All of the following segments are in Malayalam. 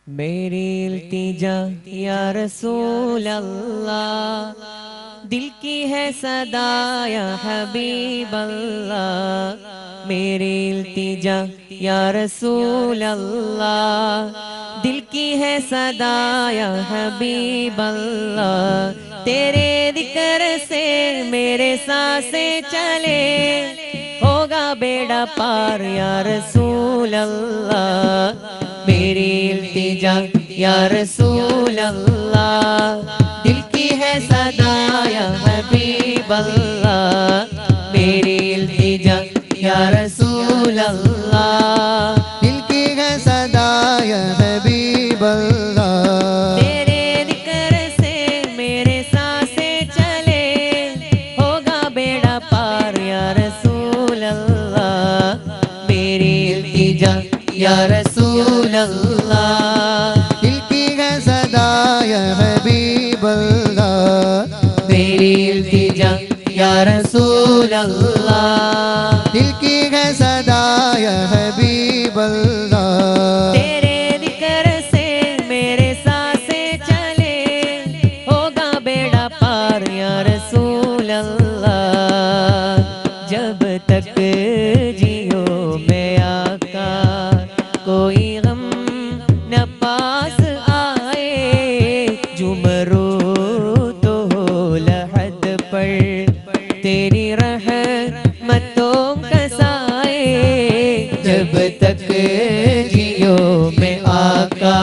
मेरी इल्तिजा या रसूल अल्लाह, दिल की है सदा या हबीब अल्लाह। मेरी इल्तिजा या रसूल अल्लाह, दिल की है सदा या हबीब अल्लाह। तेरे जिक्र से मेरे सांसें चले, होगा बेड़ा पार या रसूल अल्लाह। मेरी इल्तिजा या रसूल अल्लाह, दिल की है सदा या हबीब अल्लाह। मेरी इल्तिजा या रसूल अल्लाह, दिल की है सदा या हबीब अल्लाह। तेरे जिक्र से मेरे सांसें चले, होगा बेड़ा पार या रसूल अल्लाह। मेरी इल्तिजा या रसूल अल्लाह, दिल की है सदा या हबीब अल्लाह। मेरी इल्तिजा या रसूल अल्लाह, दिल की है सदा या हबीब अल्लाह। तेरे जिक्र से मेरे सांसें चले, होगा बेड़ा पार या रसूल अल्लाह। जब तक जियो मैं आका, कोई गम न पास आए। जुमरो तो हो लहद पर तेरी रहमतों का साए। जब तक जियो मैं आका,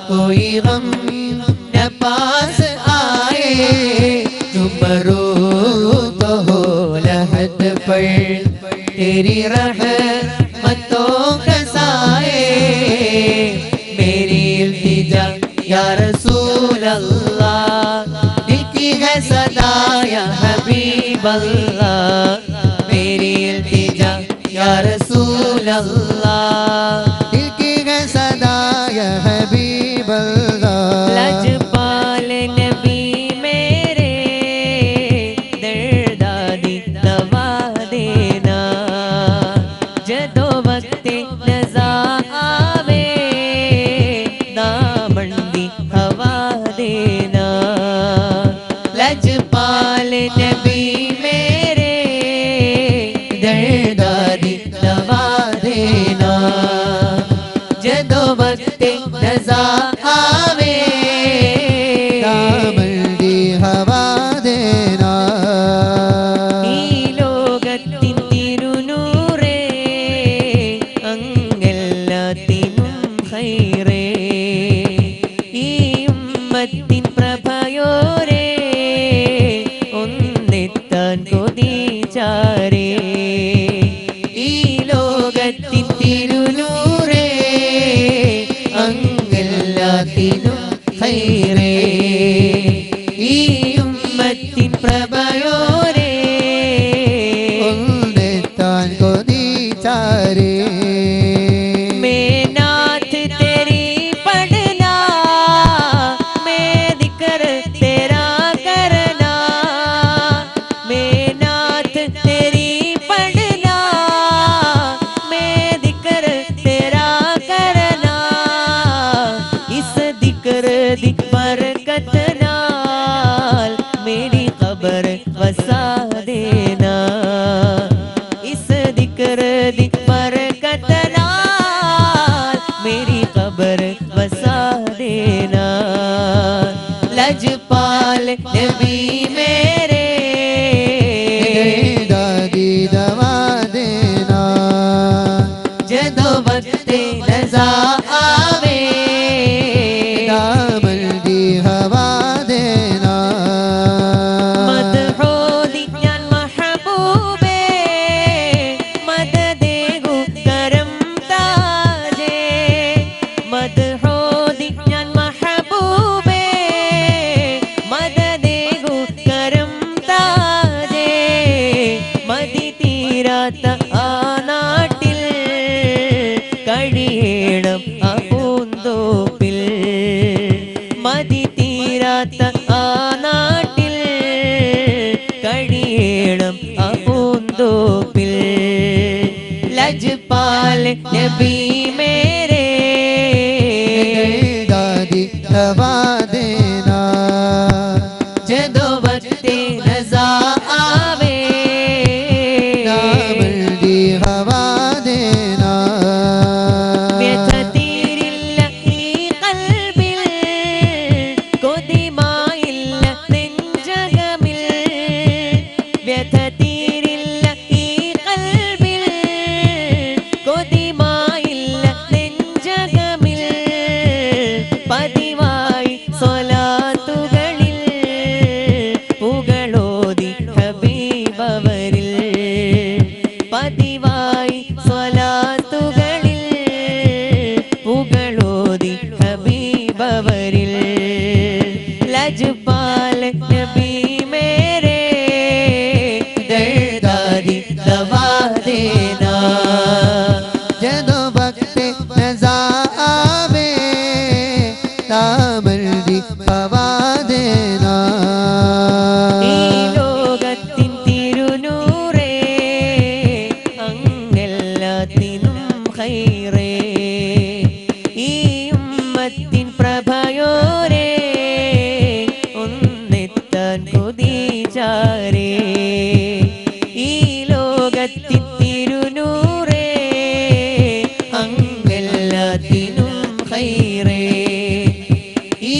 कोई गम न पास आए। जुमरो तो हो लहद पर तेरी रहमतों का साए। मेरी इल्तिजा या रसूल अल्लाह, दिल की है सदा या हबीब अल्लाह। मेरी इल्तिजा या रसूल अल्लाह, दिल की है सदा या हबीब अल्लाह। लजपाल नबी मेरे, दर्दादी दवा देना। जदो वक्त नज़ा आवे, दामंदी हवा देना। लजपाल नबी मेरे, दर्दादी दवा देना। जदो वक्त नज़ा आवे, दामंदी हवा देना। ഈ ലോകത്തിൻ തിരുനൂറേ, അങ്ങെല്ലാത്തിനും ഖൈറേ. ഈ ഉമ്മത്തിൻ പ്രഭയോരേ, ഒന്നെത്താൻ കൊതിച്ചാരേ. ഈ ലോകത്തിൻ തിരുനൂറേ, അങ്ങെല്ലാത്തിനും ഖൈറേ. ഈ ഉമ്മത്തിൻ പ്രഭയോരേ, ഒന്നെത്താൻ കൊതിച്ചാരേ. मैं नाथ तेरी पढ़ना, मैं जिक्र तेरा करना। मैं नाथ तेरी पढ़ना, मैं जिक्र तेरा करना। इस जिक्र दी बरकत नाल मेरी कब्र वसा देना। इस जिक्र दी बरकत नाल मेरी कब्र वसा देना। लजपाल नबी मेरे, दादी दवा देना। जदो वक्त नज़ा आवे, दामंदी हवा देना। മദ്ഹോദി ഞാൻ മഹബൂബേ, മദദേഹു കരം താജേ. മദ്ഹോദി ഞാൻ മഹബൂബേ, മദദേഹു കരം താജേ. മതി തീരാത്ത ആ നാട്ടിൽ കഴിയണം ആ പൂന്തോപ്പിൽ. മതി തീരാത്ത ആ നാട്ടിൽ കഴിയണം ആ പൂന്തോപ്പിൽ. लजपाल नबी मेरे हवा देना जदों वक्ते रज़ा आवे नामल दी हवा देना വ്യഥതീരില്ല ഈ കൽബിൽ കൊതിമായില്ല നെഞ്ചകമിൽ വ്യഥതീരില്ല ഈ കൽബിൽ കൊതിമായില്ല നെഞ്ചകമിൽ പതിവായി സ്വലാത്തുകളിൽ പുകളോതി ഹബീബവരിൽ പതിവായി സ്വലാത്തുകളിൽ പുകളോതി ഹബീബവരിൽ ലജ്പാൽ നബി മേരെ ദർദാദി ദവാ देना जदों वक्ते रज़ा आवे नामल दी हवा देना ഈ ലോകത്തിൻ തിരുനൂറേ അങ്ങെല്ലാത്തിനും ഖൈറേ ഈ ഉമ്മത്തിൻ പ്രഭയോരേ ഒന്നെത്താൻ കൊതിച്ചാരേ ഈ ലോകത്തിൻ തിരുനൂറേ അങ്ങെല്ലാത്തിനും ഖൈറേ ഈ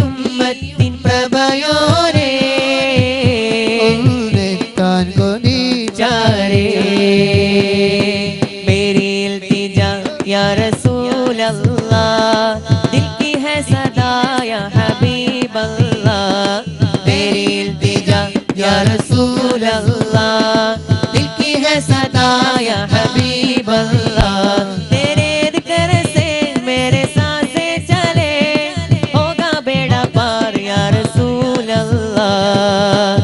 ഉമ്മത്തിൻ പ്രഭയോരേ उन्नेतान को चारे मेरी इल्तिजा या रसूल अल्लाह दिल की है सदा या हबीब अल्लाह मेरी इल्तिजा या रसूल अल्लाह दिल की है सदा या हबीब अल्लाह तेरे जिक्र से मेरे सांसें चले होगा बेड़ा पार या रसूल अल्लाह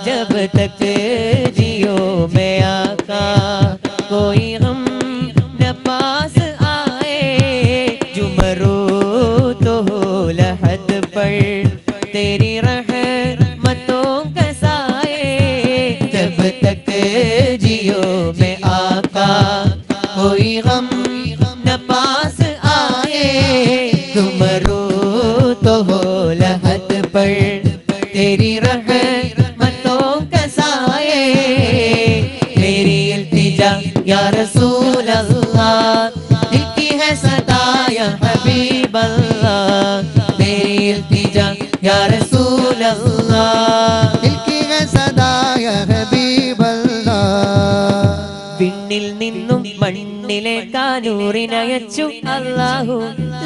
जब तक जियो मैं आका कोई गम न पास आए जुमरो तो हो लहद पर तेरी रहमतों का साए जब तक जियो मैं आका कोई गम न पास आए जुमरो तो हो लहद पर तेरी रहमतों का साए मेरी इल्तिजा या रसूल अल्लाह दिल की है सदा या हबीब अल्लाह मेरी इल्तिजा या रसूल अल्लाह दिल की है सदा या हबीब अल्लाह വിണ്ണിൽ നിന്നും മണ്ണിലേക്കാനൂറിനയച്ചു അല്ലാഹു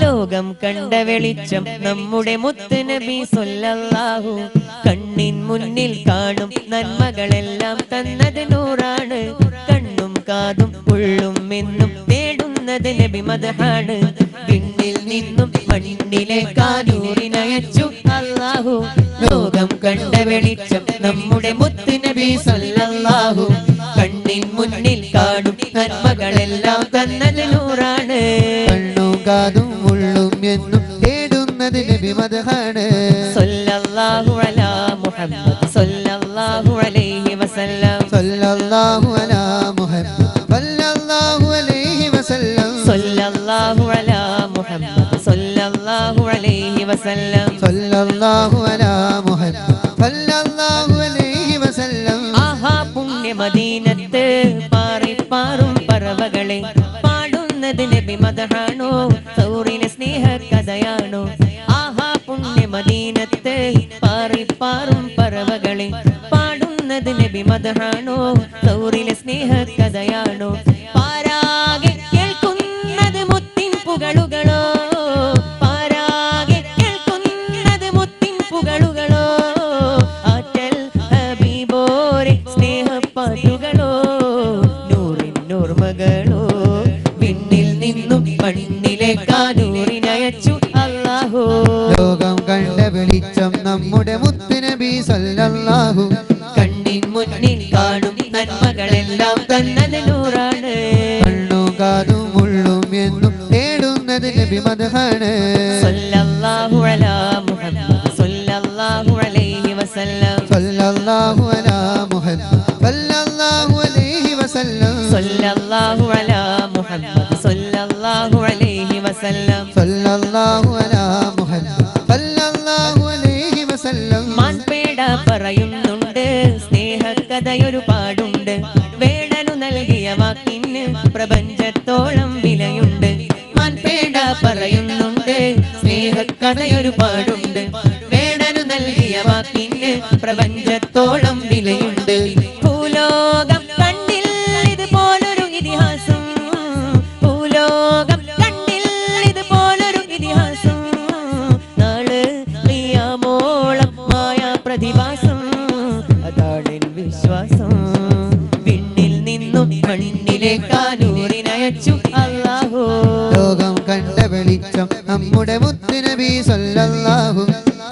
ലോകം കണ്ട വെളിച്ചം നമ്മുടെ മുത്ത് നബി സല്ലല്ലാഹു കണ്ണിൻ മുന്നിൽ കാണും നന്മകളെല്ലാം തന്നത് നൂറാണ് കണ്ണും കാതും ഉള്ളും എന്നും തേടുന്നത് നബി മദ്ഹാണ് വിണ്ണിൽ നിന്നും മണ്ണിലേക്കാനൂറിനയച്ചു അല്ലാഹു ലോകം കണ്ട വെളിച്ചം നമ്മുടെ മുത്ത് നബി സല്ലല്ലാഹു കണ്ണിൻ മുന്നിൽ കാണും നന്മകളെല്ലാം തന്നത് നൂറാണ് കണ്ണും കാതും ഉള്ളും എന്നും തേടുന്നത് നബി മദ്ഹാണ് സല്ലല്ലാഹു അലാ മുഹമ്മദ് സല്ലല്ലാഹു അലൈഹി വസല്ലം സല്ലല്ലാഹു അലാ മുഹമ്മദ് സല്ലല്ലാഹു അലൈഹി വസല്ലം സല്ലല്ലാഹു അലാ മുഹമ്മദ് സല്ലല്ലാഹു അലൈഹി വസല്ലം സല്ലല്ലാഹു അലാ മുഹമ്മദ് സല്ലല്ലാഹു അലൈഹി വസല്ലം ആഹാ പുണ്യ മദീനത്ത് പാറിപ്പാറും പറവകളെ പാടുന്നത് നബി മദ്ഹാണോ സൗറിലെ സ്നേഹ കഥയാണോ ആഹാ പുണ്യ മദീനത്ത് പാറിപ്പാറും പറവകളെ പാടുന്നത് നബി മദ്ഹാണോ സൗറിലെ സ്നേഹ കഥയാണോ പാരാകെ കേൾക്കുന്നത് മുത്തിൻ പുകളുകളോ പാരാകെ കേൾക്കുന്നത് മുത്തിൻ പുകളുകളോ ആറ്റൽ ഹബീബോരെ സ്നേഹപ്പാട്ടുകളോ നൂറിൻ നൂർമകളോ വിണ്ണിൽ നിന്നും മണ്ണിലേക്കാനൂറിനയച്ചു അല്ലാഹു ലോകം കണ്ട വെളിച്ചം നമ്മുടെ മുത്ത് നബി സല്ലല്ലാഹു കണ്ണിൻ മുന്നിൽ കാണും നന്മകളെല്ലാം തന്നത് നൂറാണ് കണ്ണും കാതും ഉള്ളും എന്നും തേടുന്നത് നബി മദ്ഹാണ് സല്ലല്ലാഹു അലാ മുഹമ്മദ് സല്ലല്ലാഹു അലൈഹി വസല്ലം സല്ലല്ലാഹു അലാ മുഹമ്മദ് സല്ലല്ലാഹു അലൈഹി വസല്ലം സല്ലല്ലാഹു അലാ മുഹമ്മദ് സല്ലല്ലാഹു അലൈഹി വസല്ലം സല്ലല്ലാഹു അലാ മുഹമ്മദ് പറയുന്നുണ്ട് സ്നേഹകഥയൊരുപാടുണ്ട് വേടനു നൽകിയ വാക്കിന് പ്രപഞ്ചത്തോളം വിലയുണ്ട് മാൻപേട പറയുന്നുണ്ട് സ്നേഹകഥയൊരുപാടുണ്ട് വേടനു നൽകിയ വാക്കിന് പ്രപഞ്ചത്തോളം വിലയുണ്ട് ഭൂലോകം കണ്ടിൽ ഇതുപോലൊരു ഇതിഹാസം ഭൂലോകം കണ്ടിൽ ഇതുപോലൊരു ഇതിഹാസം നാള് ഖിയാമോളം മായാ പ്രതിഭാസം അതാണെൻ വിശ്വാസം വിണ്ണിൽ നിന്നും മണ്ണിലേക്കാനൂറിനയച്ചു അല്ലാഹു ലോകം കണ്ട വെളിച്ചം നമ്മുടെ മുത്തുനബി സല്ലല്ലാഹു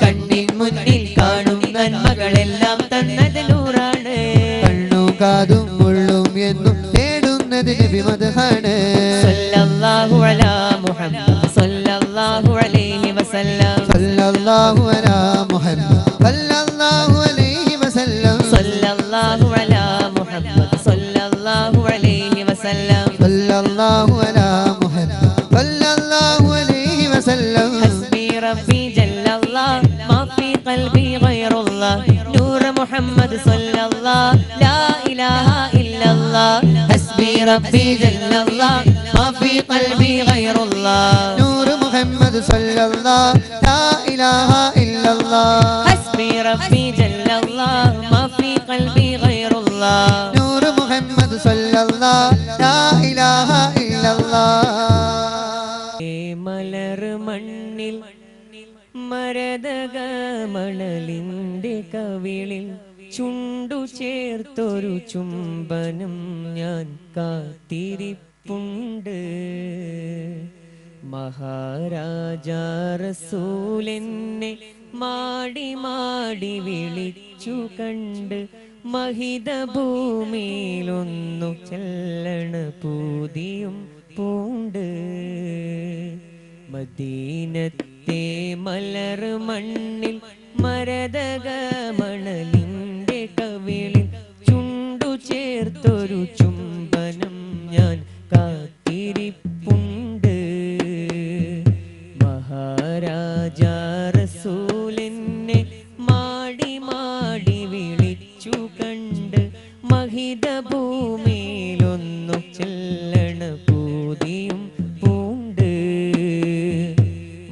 കണ്ണിൻ മുന്നിൽ കാണും നന്മകളെല്ലാം തന്നത് നൂറാണ് കണ്ണും കാതും ഉള്ളും എന്നും തേടുന്നത് നബി മദ്ഹാണ് സല്ലല്ലാഹു അലാ മുഹമ്മദ് സല്ലല്ലാഹു അലൈഹി വസല്ലം സല്ലല്ലാഹു അലാ മുഹമ്മദ് സല്ലല്ലാഹു അലൈഹി വസല്ലം സല്ലല്ലാഹു അലാ മുഹമ്മദ് സല്ലല്ലാഹു അലൈഹി വസല്ലം സല്ലല്ലാഹു അലാ മുഹമ്മദ് സല്ലല്ലാഹു അലൈഹി വസല്ലം ഹസ്ബി റബ്ബി ജല്ലല്ലാഹ് മാ ഫീ ഖൽബി ഗൈറുല്ലാഹ് നൂർ മുഹമ്മദ് സല്ലല്ലാഹ് ലാ ഇലാഹ ഇല്ലല്ലാഹ് ഹസ്ബി റബ്ബി ജല്ലല്ലാഹ് മാ ഫീ ഖൽബി ഗൈറുല്ലാഹ് നൂർ മുഹമ്മദ് സല്ലല്ലാഹ് ലാ ഇലാഹ ഇല്ലല്ലാഹ് ഹസ്ബി റബ്ബി ജല്ലല്ലാഹ് മാ ഫീ ഖൽബി ഗൈറുല്ലാഹ് നൂർ മുഹമ്മദ് സല്ലല്ലാഹ് ലാ ഇലാഹ ഇല്ലല്ലാഹ് മലർ മണ്ണിൽ മരതക മണലിന്റെ കവിളിൽ ചുണ്ടു ചേർത്തൊരു ചുംബനം ഞാൻ കാത്തിരിപ്പുണ്ട് മഹാരാജാ റസൂലെന്നെ മാടി മാടി വിളിച്ചു കണ്ട് മഹിത ഭൂമിയിലൊന്നു ചെല്ലണ പൂതിയും പൂണ്ട് മദീനത്തെ മലർ മണ്ണിൽ മരതക മണലിന്റെ കവിളിൽ ചുണ്ടു ചേർത്തൊരു ചുംബനം ഞാൻ കാത്തിരിപ്പുണ്ട് മഹാരാജാ റസൂലെന്നെ മാടി മാടി വിളിച്ചു കണ്ട് മഹിത ഭൂമിയിലൊന്നു ചെല്ലണ പൂതിയും പൂണ്ട്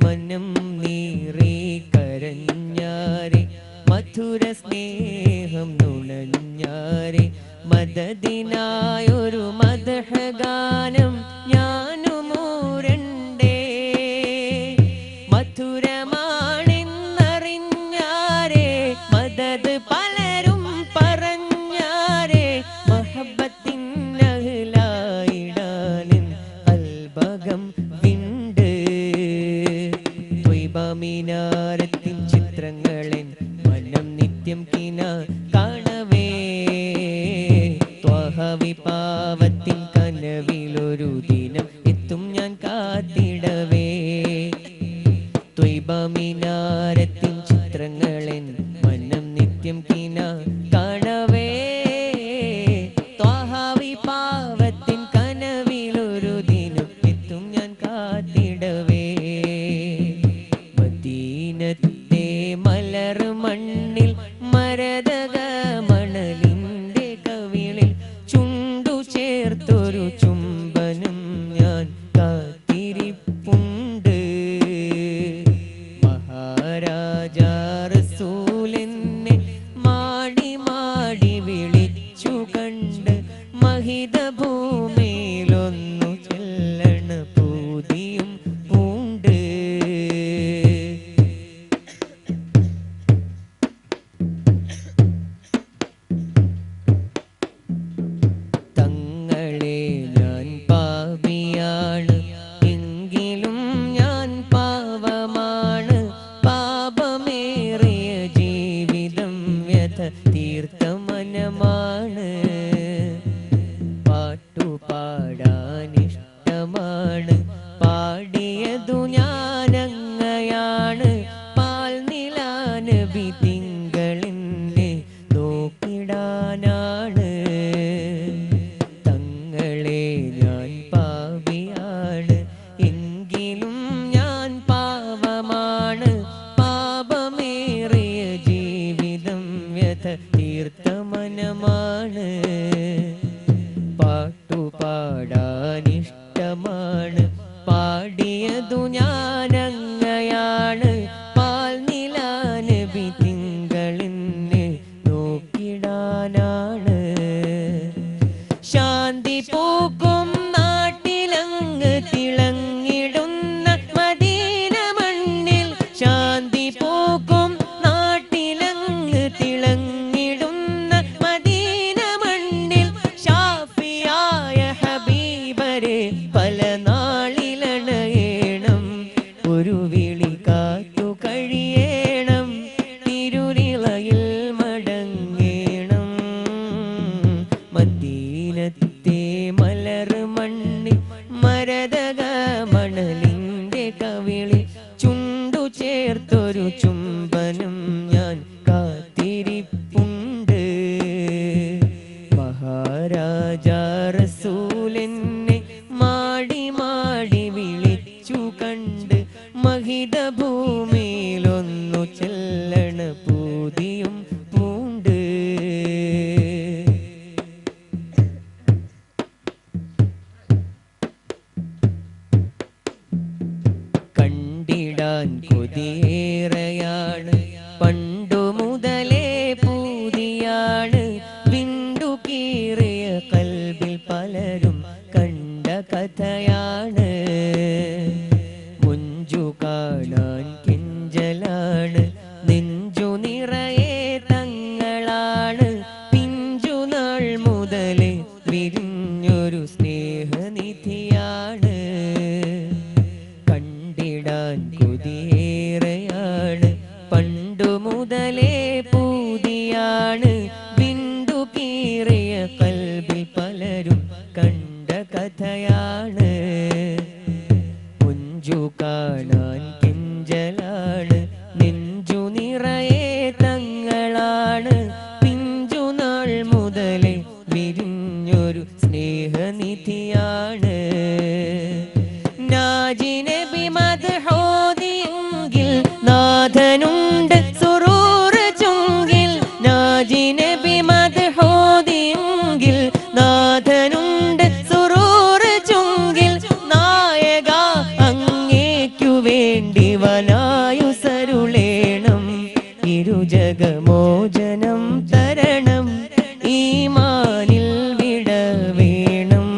മനം നീറി കരഞ്ഞാരെ മധുര സ്നേഹം നുണഞ്ഞാരെ മദദിനായൊരു മദ്ഹ് ഗാനം ഞാനുമൂരണ്ടേ മധുരമാണെന്നറിഞ്ഞാരെ മദദ് പലരും പറഞ്ഞാരെ മഹബത്തിൻ അഹ്ലായിടാനിൻ അൽബകം വിണ്ട് ത്വയ്ബമിനാരത്തിൻ ചിത്രങ്ങളെൻ മനം നിത്യം കിന കാണവേ ത്വഹ വിപാവത്തിൻ കനവിലൊരു ദിനം എത്തും ഞാൻ കാത്തിടവേ ത്വയ്ബമിനാരത്തിൻ ചിത്രങ്ങളെൻ മനം നിത്യം കിന കാണവേ ത്വഹ വിപാവത്തിൻ കനവിലൊരു ദിനം എത്തും ഞാൻ കാത്തിടവേ മദീനത്തെ മലർ മണ്ണിൽ മരതക മണലിന്റെ കവിളിൽ ചുണ്ടു ചേർത്തൊരു ചുംബനം ഞാൻ കാത്തിരിപ്പുണ്ട് മഹാരാജാ റസൂൽ കാത്തു കഴിയേണം തിരുനിളയിൽ മടങ്ങേണം മദീനത്തെ മലർ മണ്ണിൽ മരതക മണലിന്റെ കവിളിൽ ചുണ്ടു ചേർത്തൊരു ചുംബനം ഞാൻ കാത്തിരിപ്പുണ്ട് മഹാരാജാ റസൂലെന്നെ മാടി മാടി വിളിച്ചു കണ്ട് മഹിത ഭൂമിയിലൊന്നു ചെല്ലണ പൂതിയും പൂണ്ട് കണ്ടിടാൻ കൊതിയേറെയാണ് പണ്ടു മുതലേ പൂതിയാണ് വിണ്ടു കീറിയ കൽബിൽ പലരും കണ്ട കഥയാണ് മുഞ്ചു കാണാൻ കിഞ്ചലാണ് നെഞ്ചു നിറയെ തങ്ങളാണ് പിഞ്ചു നാൾ മുതലേ വിരിഞ്ഞൊരു സ്നേഹനിധിയാണ് കണ്ടിടാൻ കൊതിയേറെയാണ് പണ്ടു മുതലേ പൂതിയാണ് വിണ്ടു കീറിയ കൽബിൽ പലരും കണ്ട കഥയാണ് മുഞ്ചു കാണാൻ കിഞ്ചലാണ് നെഞ്ചു നിറയെ തങ്ങളാണ് പിഞ്ചു നാൾ മുതലേ വിരിഞ്ഞൊരു സ്നേഹനിധിയാണ് നാജിനബി മദ്ഹൂദിയെങ്കിൽ നാഥനുണ്ട് സുറൂർ ചുങ്കിൽ നാജിനബി മദ്ഹൂദിയെങ്കിൽ നാഥനുണ്ട് സുറൂർ ചുങ്കിൽ നായക അങ്ങേക്കു വേണ്ടി വനായുസരുളേണം ഇരുജഗമോചനം തരണം ഈമാനിൽ വിട വേണം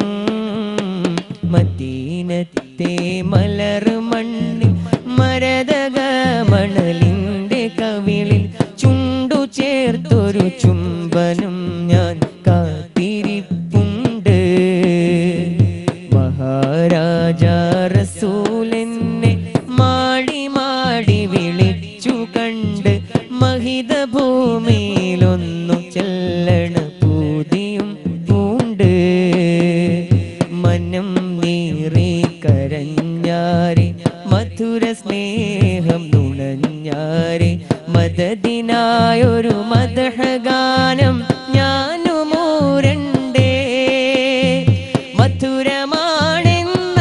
മദീനത്തെ മലർ മണ്ണിൽ മരതക മണലിന്റെ കവിളിൽ ചുണ്ടു ചേർത്തൊരു ചുംബനം ഞാൻ കാത്തിരിപ്പുണ്ട് മഹാരാജാ റസൂലെന്നെ മാടി മാടി വിളിച്ചു കണ്ട് മഹിത ഭൂമിയിലൊന്നു ചെല്ലണ പൂതിയും പൂണ്ട് മനം നീറി കരഞ്ഞാരെ മധുര സ്നേഹം നുണഞ്ഞാരെ മദദിനായൊരു മദഹഗാനം ഞാനുമൂരണ്ടേ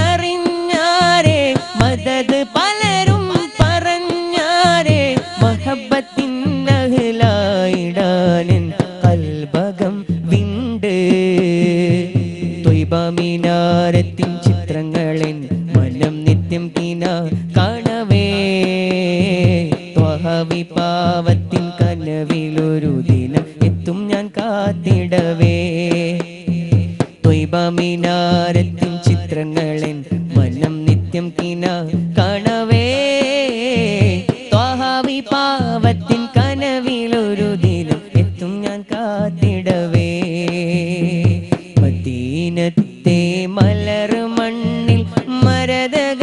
മധുരമാണെന്നറിഞ്ഞാരെ മദദ് പലരും പറഞ്ഞാരെ മഹബത്തിൻ അഹ്ലായിടാനെൻ കൽബകം വിണ്ട് ത്വയ്ബാമിനാരത്തിൻ ചിത്രങ്ങളെൻ മനം നിത്യം കിന കാണവേ ത്വഹവിപാവത്തിൻ കനവിലൊരു ദിനം എത്തും ഞാൻ കാത്തിടവേ ത്വയ്ബാമിനാരത്തിൻ ചിത്രങ്ങളെൻ മനം നിത്യം കിന കാണവേ ത്വഹവിപാവത്തിൻ കനവിലൊരു ദിനം എത്തും ഞാൻ കാത്തിടവേ മദീനത്തെ മലർ മണ്ണിൽ മരതക